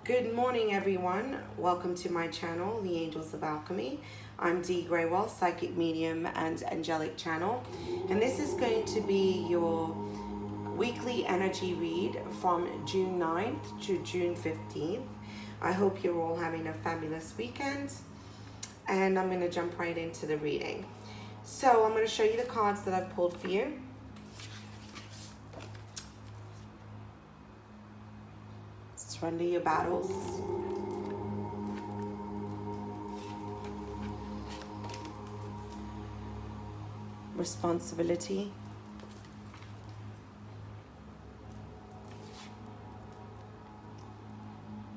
Good morning, everyone. Welcome to my channel, the Angels of Alchemy. I'm Dee Grewal, psychic medium and angelic channel, and this is going to be your weekly energy read from June 9th to June 15th. I hope you're all having a fabulous weekend, and I'm going to jump right into the reading. So I'm going to show you the cards that I've pulled for you. Surrender your battles. Responsibility.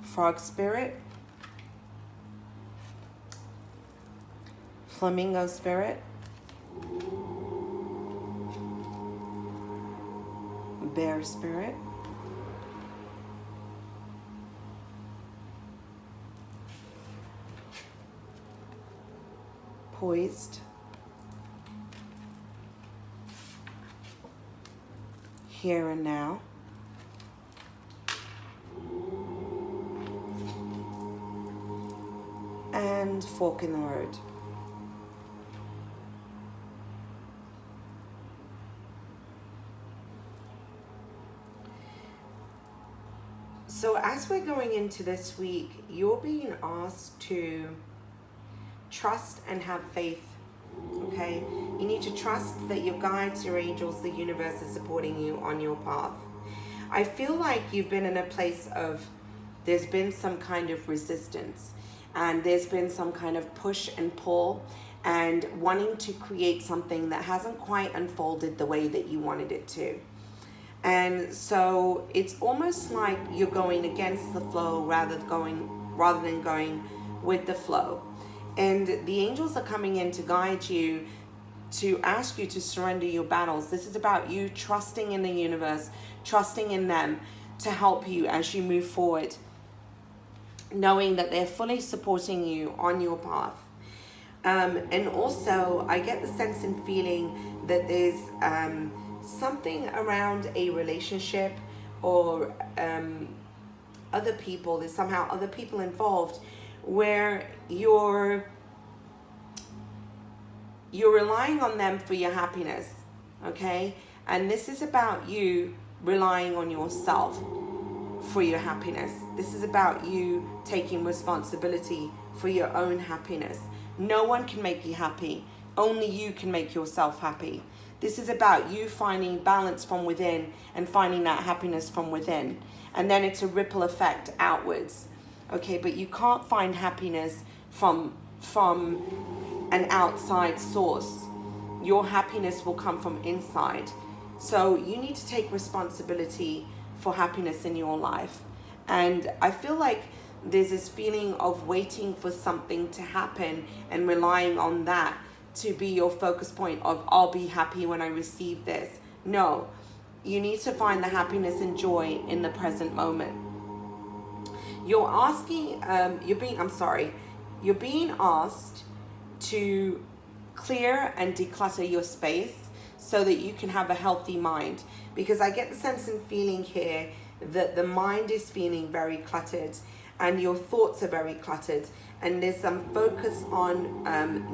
Frog spirit. Flamingo spirit. Bear spirit. Poised. Here and now. And fork in the road. So as we're going into this week, you're being asked to trust and have faith, okay? You need to trust that your guides, your angels, the universe is supporting you on your path. I feel like you've been in a place of, there's been some kind of resistance, and there's been some kind of push and pull and wanting to create something that hasn't quite unfolded the way that you wanted it to. And so it's almost like you're going against the flow rather than going with the flow. And the angels are coming in to guide you, to ask you to surrender your battles. This is about you trusting in the universe, trusting in them to help you as you move forward, knowing that they're fully supporting you on your path. And also, I get the sense and feeling that there's something around a relationship or other people. There's somehow other people involved where you're relying on them for your happiness, okay? And this is about you relying on yourself for your happiness. This is about you taking responsibility for your own happiness. No one can make you happy. Only you can make yourself happy. This is about you finding balance from within and finding that happiness from within. And then it's a ripple effect outwards. Okay, but you can't find happiness from an outside source. Your happiness will come from inside. So you need to take responsibility for happiness in your life. And I feel like there's this feeling of waiting for something to happen and relying on that to be your focus point of, I'll be happy when I receive this. No, you need to find the happiness and joy in the present moment. You're being asked to clear and declutter your space so that you can have a healthy mind. Because I get the sense and feeling here that the mind is feeling very cluttered and your thoughts are very cluttered, and there's some focus on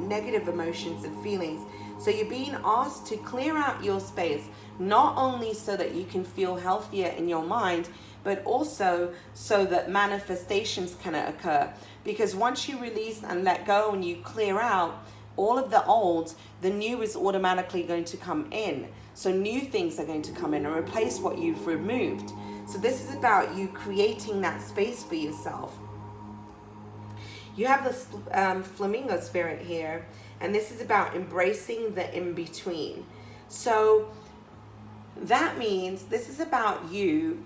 negative emotions and feelings. So you're being asked to clear out your space, not only so that you can feel healthier in your mind, but also so that manifestations can occur. Because once you release and let go and you clear out all of the old, the new is automatically going to come in. So new things are going to come in and replace what you've removed. So this is about you creating that space for yourself. You have this flamingo spirit here, and this is about embracing the in-between. So that means this is about you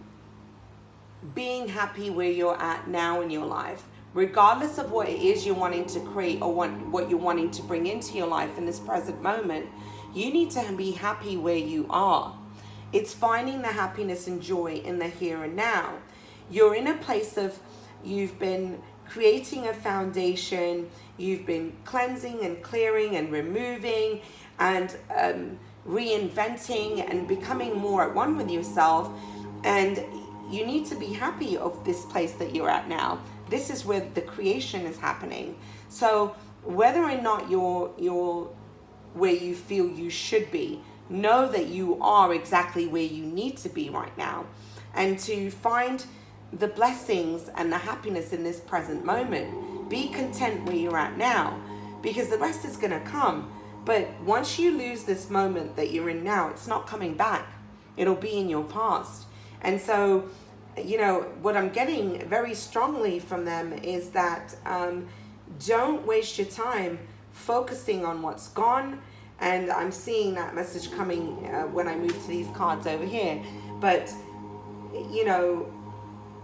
being happy where you're at now in your life, regardless of what it is you're wanting to create or what you're wanting to bring into your life in this present moment. You need to be happy where you are. It's finding the happiness and joy in the here and now. You're in a place of, you've been creating a foundation, you've been cleansing and clearing and removing and reinventing and becoming more at one with yourself. And you need to be happy of this place that you're at now. This is where the creation is happening. So whether or not you're where you feel you should be, know that you are exactly where you need to be right now, and to find the blessings and the happiness in this present moment. Be content where you're at now, because the rest is going to come. But once you lose this moment that you're in now, it's not coming back. It'll be in your past. And so, you know, what I'm getting very strongly from them is that don't waste your time focusing on what's gone. And I'm seeing that message coming when I move to these cards over here. But, you know,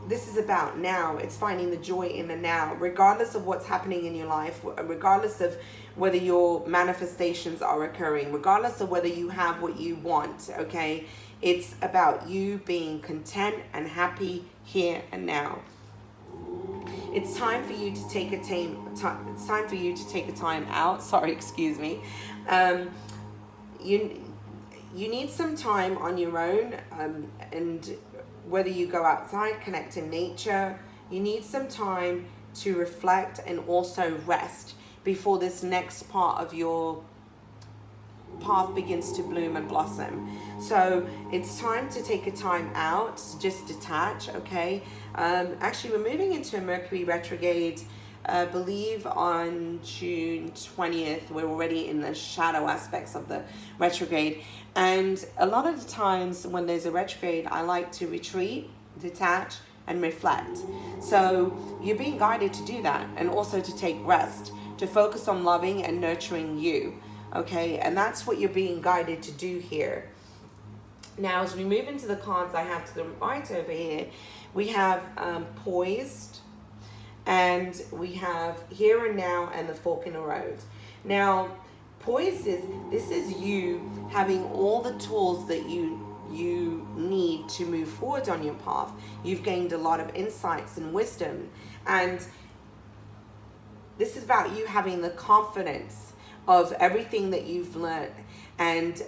this is about now. It's finding the joy in the now, regardless of what's happening in your life, regardless of whether your manifestations are occurring, regardless of whether you have what you want, okay? It's about you being content and happy here and now. It's time for you to take it's time for you to take a time out. Sorry, excuse me. You need some time on your own, and whether you go outside, connect in nature, you need some time to reflect and also rest before this next part of your path begins to bloom and blossom. So it's time to take a time out, just detach, okay? Actually, we're moving into a Mercury retrograde, I believe on June 20th. We're already in the shadow aspects of the retrograde. And a lot of the times when there's a retrograde, I like to retreat, detach, and reflect. So you're being guided to do that, and also to take rest, to focus on loving and nurturing you, okay? And that's what you're being guided to do here. Now, as we move into the cards I have to the right over here, we have poised, and we have here and now, and the fork in the road. Now, poised this is you having all the tools that you need to move forward on your path. You've gained a lot of insights and wisdom, and this is about you having the confidence of everything that you've learned, and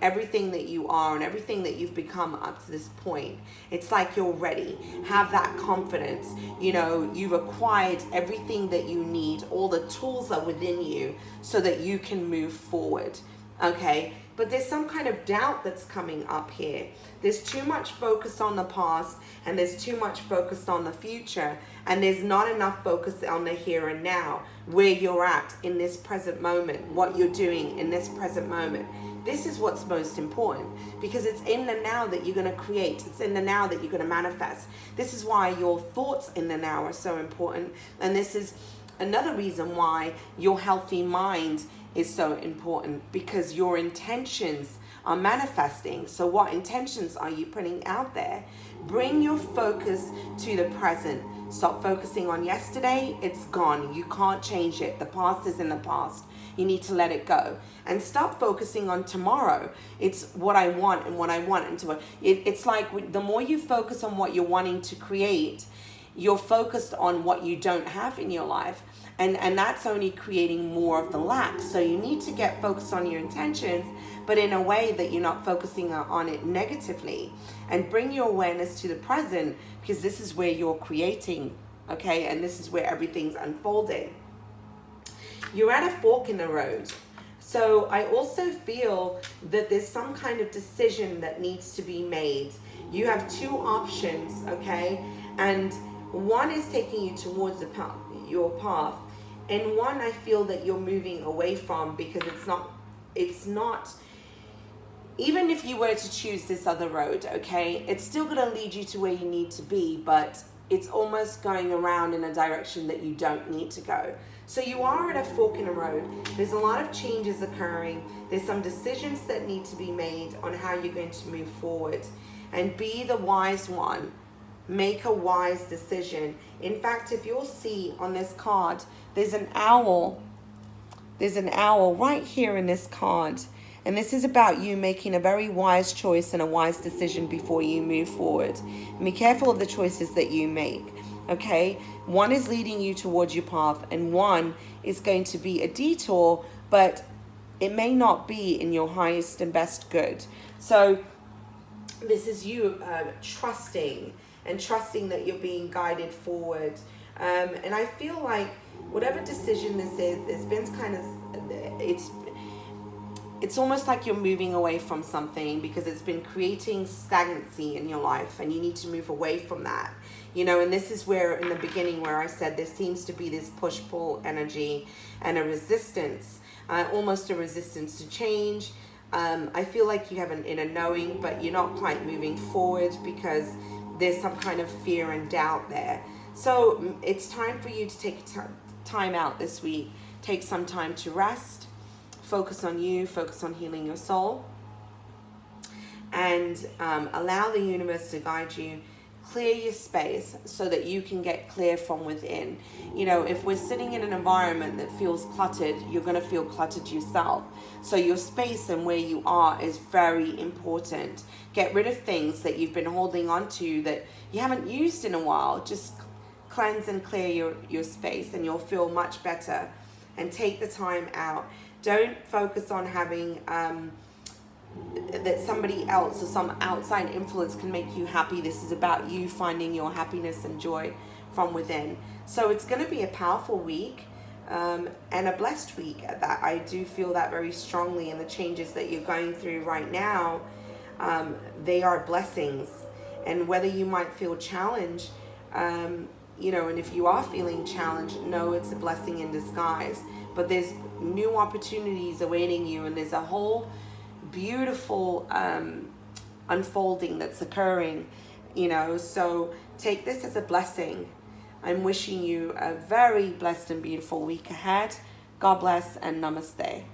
everything that you are and everything that you've become up to this point. It's like you're ready. Have that confidence. You know, you've acquired everything that you need. All the tools are within you so that you can move forward. Okay? But there's some kind of doubt that's coming up here. There's too much focus on the past, and there's too much focus on the future, and there's not enough focus on the here and now, where you're at in this present moment, what you're doing in this present moment. This is what's most important, because it's in the now that you're going to create. It's in the now that you're going to manifest. This is why your thoughts in the now are so important, and this is another reason why your healthy mind is so important, because your intentions are manifesting. So what intentions are you putting out there? Bring your focus to the present. Stop focusing on yesterday. It's gone. You can't change it. The past is in the past. You need to let it go. And stop focusing on tomorrow. It's what I want and what I want. And it's like the more you focus on what you're wanting to create, you're focused on what you don't have in your life. And that's only creating more of the lack. So you need to get focused on your intentions, but in a way that you're not focusing on it negatively. And bring your awareness to the present, because this is where you're creating, okay? And this is where everything's unfolding. You're at a fork in the road. So I also feel that there's some kind of decision that needs to be made. You have two options, okay? And one is taking you towards the path, your path, and one I feel that you're moving away from, because it's not, even if you were to choose this other road, okay, it's still going to lead you to where you need to be, but it's almost going around in a direction that you don't need to go. So you are at a fork in the road. There's a lot of changes occurring. There's some decisions that need to be made on how you're going to move forward, and be the wise one. Make a wise decision. In fact, if you'll see on this card, there's an owl. There's an owl right here in this card. And this is about you making a very wise choice and a wise decision before you move forward. And be careful of the choices that you make, okay? One is leading you towards your path, and one is going to be a detour, but it may not be in your highest and best good. So this is you trusting and trusting that you're being guided forward. And I feel like whatever decision this is, it's been kind of, it's almost like you're moving away from something because it's been creating stagnancy in your life, and you need to move away from that. You know, and this is where in the beginning where I said there seems to be this push-pull energy and a resistance, almost a resistance to change. I feel like you have an inner knowing, but you're not quite moving forward because there's some kind of fear and doubt there. So it's time for you to take time out this week. Take some time to rest, focus on you, focus on healing your soul, and allow the universe to guide you. Clear your space so that you can get clear from within. You know, if we're sitting in an environment that feels cluttered, you're going to feel cluttered yourself. So your space and where you are is very important. Get rid of things that you've been holding on to that you haven't used in a while. Just cleanse and clear your space, and you'll feel much better. And take the time out. Don't focus on having that somebody else or some outside influence can make you happy. This is about you finding your happiness and joy from within. So it's going to be a powerful week, and a blessed week at that. I do feel that very strongly, and the changes that you're going through right now, they are blessings. And whether you might feel challenged, you know, and if you are feeling challenged, know it's a blessing in disguise. But there's new opportunities awaiting you, and there's a whole beautiful unfolding that's occurring, you know. So take this as a blessing. I'm wishing you a very blessed and beautiful week ahead. God bless and namaste.